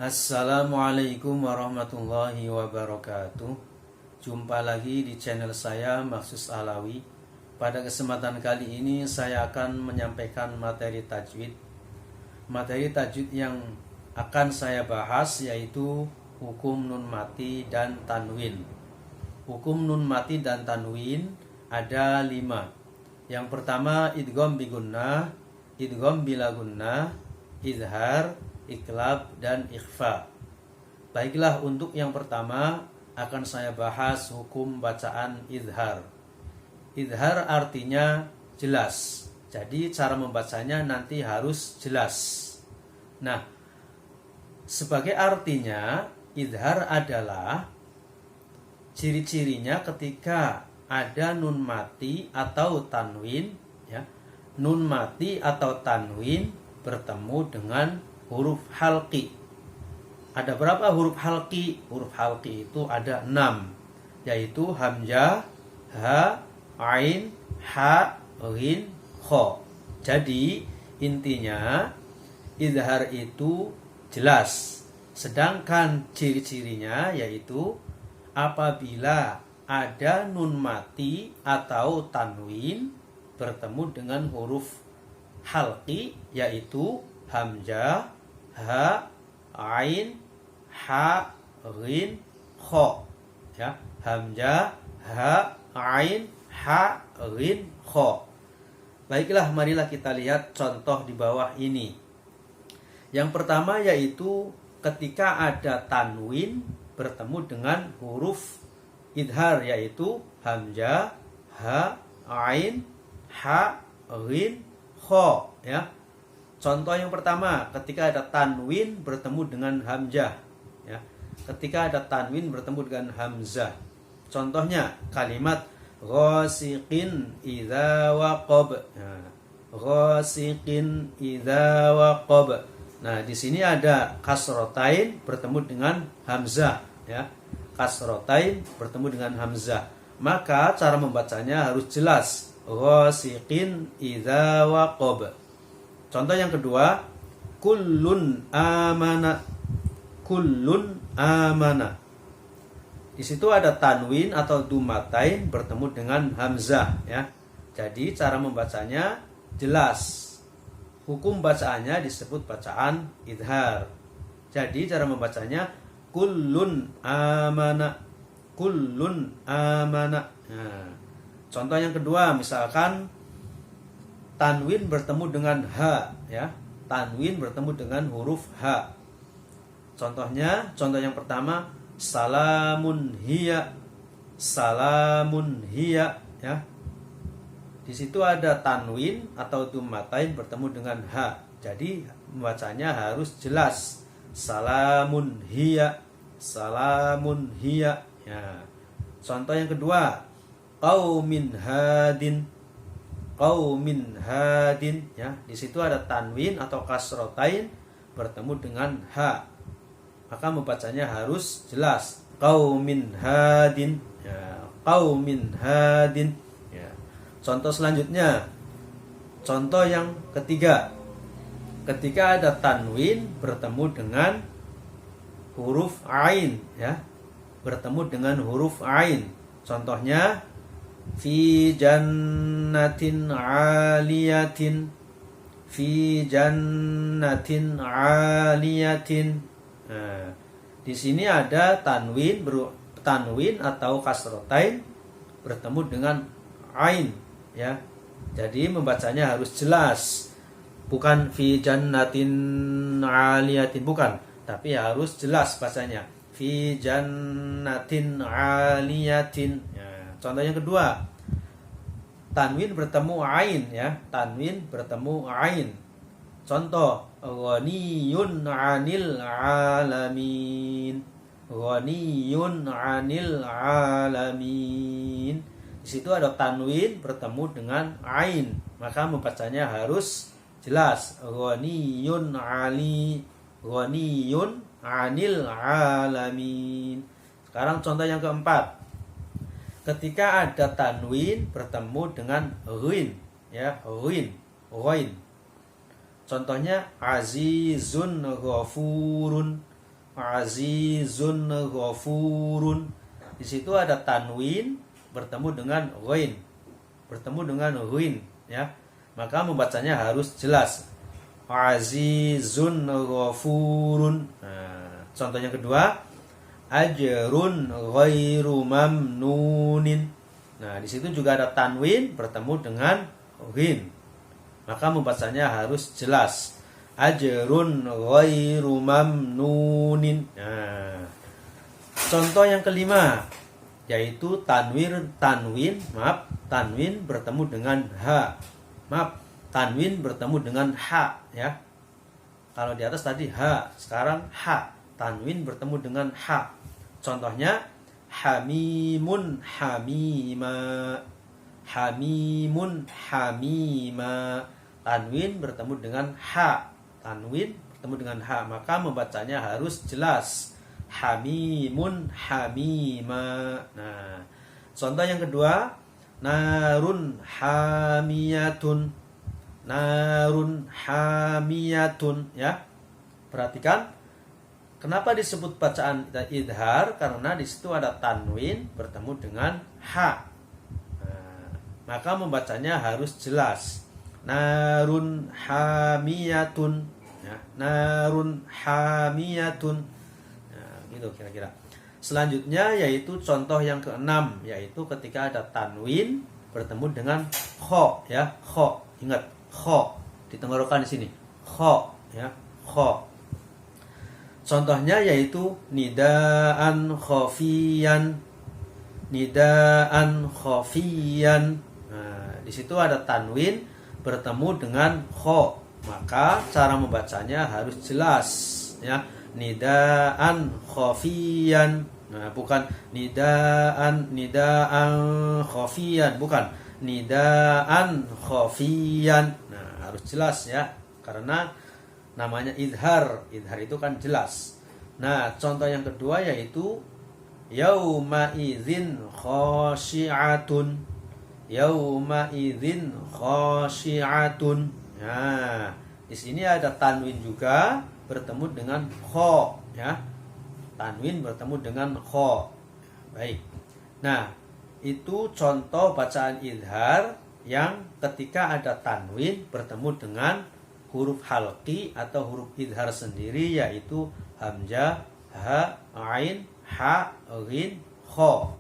Assalamualaikum warahmatullahi wabarakatuh. Jumpa lagi di channel saya Maksus Alawi. Pada kesempatan kali ini saya akan menyampaikan materi tajwid. Materi tajwid yang akan saya bahas yaitu hukum nun mati dan tanwin. Hukum nun mati dan tanwin ada 5. Yang pertama idgham bi gunnah, idgham bila gunnah, izhar, iklab, dan ikhfa. Baiklah, untuk yang pertama akan saya bahas hukum bacaan izhar. Izhar artinya jelas. Jadi cara membacanya nanti harus jelas. Nah, sebagai artinya izhar adalah ciri-cirinya ketika ada nun mati atau tanwin, ya. Nun mati atau tanwin bertemu dengan huruf halqi. Ada berapa huruf halqi? Huruf halqi itu ada 6, yaitu hamzah, ha, ain, ha, ghin, kha. Jadi intinya izhar itu jelas. Sedangkan ciri-cirinya yaitu apabila ada nun mati atau tanwin bertemu dengan huruf halqi, yaitu hamzah, ha, ain, ha, ghin, kha. Ya, hamzah, ha, ain, ha, ghin, kha. Baiklah, marilah kita lihat contoh di bawah ini. Yang pertama yaitu ketika ada tanwin bertemu dengan huruf idhar, yaitu hamzah, ha, ain, ha, ghin, kha. Ya. Contoh yang pertama, ketika ada tanwin bertemu dengan hamzah, ya. Ketika ada tanwin bertemu dengan hamzah. Contohnya kalimat ghasiqin idza waqab. Nah, ghasiqin idza waqab. Nah, di sini ada kasrotain bertemu dengan hamzah, ya. Kasrotain bertemu dengan hamzah. Maka cara membacanya harus jelas. Ghasiqin idza waqab. Contoh yang kedua, kullun amana. Kullun amana. Di situ ada tanwin atau dumatain bertemu dengan hamzah, ya. Jadi cara membacanya jelas. Hukum bacaannya disebut bacaan idhar. Jadi cara membacanya kullun amana. Kullun amana. Nah, contoh yang kedua, misalkan tanwin bertemu dengan ha, ya. Tanwin bertemu dengan huruf ha. Contohnya, contoh yang pertama, salamun hiya. Salamun hiya, ya. Di situ ada tanwin atau dumatain bertemu dengan ha. Jadi membacanya harus jelas. Salamun hiya. Salamun hiya. Ya. Contoh yang kedua, qaumin hadin. Qaumin hadin, ya. Di situ ada tanwin atau kasrotain bertemu dengan ha. Maka membacanya harus jelas. Qaumin hadin, ya. Qaumin hadin, ya. Contoh selanjutnya, contoh yang ketiga, ketika ada tanwin bertemu dengan huruf ain, ya. Bertemu dengan huruf ain. Contohnya fi jannatin aliyatin. Fi jannatin aliyatin. Nah, di sini ada tanwin atau kasrotain bertemu dengan ain, ya. Jadi membacanya harus jelas. Bukan fi jannatin aliyatin, bukan, tapi harus jelas bacanya. Fi jannatin aliyatin. Ya. Contoh yang kedua, tanwin bertemu ain, ya. Tanwin bertemu ain. Contoh, ghaniyun 'anil 'alamin. Ghaniyun 'anil 'alamin. Di situ ada tanwin bertemu dengan ain, maka membacanya harus jelas. Ghaniyun 'anil 'alamin. Sekarang contoh yang keempat. Ketika ada tanwin bertemu dengan ghin, ya, ghin, ghain. Contohnya azizun ghafurun. Azizun ghafurun. Di situ ada tanwin bertemu dengan ghain. Bertemu dengan ghain, ya. Maka membacanya harus jelas. Azizun ghafurun. Nah, contohnya kedua, ajrun ghairu mamnunin. Nah, di situ juga ada tanwin bertemu dengan ghain. Maka membacanya harus jelas. Ajrun ghairu mamnunin. Nah, contoh yang kelima yaitu tanwin bertemu dengan ha. Tanwin bertemu dengan ha, ya. Kalau di atas tadi ha, sekarang ha. Tanwin bertemu dengan ha. Contohnya hamimun hamima. Hamimun hamima. Tanwin bertemu dengan ha. Tanwin bertemu dengan ha, maka membacanya harus jelas. Hamimun hamima. Nah, contoh yang kedua, narun hamiyatun. Narun hamiyatun, ya. Perhatikan kenapa disebut bacaan idhar, karena di situ ada tanwin bertemu dengan ha. Nah, maka membacanya harus jelas. Narun hamiyatun, ya. Narun hamiyatun. Gitu kira-kira. Selanjutnya yaitu contoh yang keenam, yaitu ketika ada tanwin bertemu dengan kho, ya. Kho, ingat kho ditenggorokan di sini. Kho, ya. Kho. Contohnya yaitu nidaan khofiyan. Nidaan khofiyan. Nah, di situ ada tanwin bertemu dengan kho, maka cara membacanya harus jelas, ya. Nidaan khofiyan. Nah, bukan nidaan khofiyan, bukan nidaan khofiyan. Nah, harus jelas, ya, karena namanya idhar. Idhar itu kan jelas. Nah, contoh yang kedua yaitu yauma idzin khasyi'atun. Yauma idzin khasyi'atun. Nah, di sini ada tanwin juga bertemu dengan kho, ya. Tanwin bertemu dengan kho. Baik. Nah, itu contoh bacaan idhar yang ketika ada tanwin bertemu dengan huruf halqi atau huruf idhar sendiri, yaitu hamzah, ha, ain, ha, ghin, kho.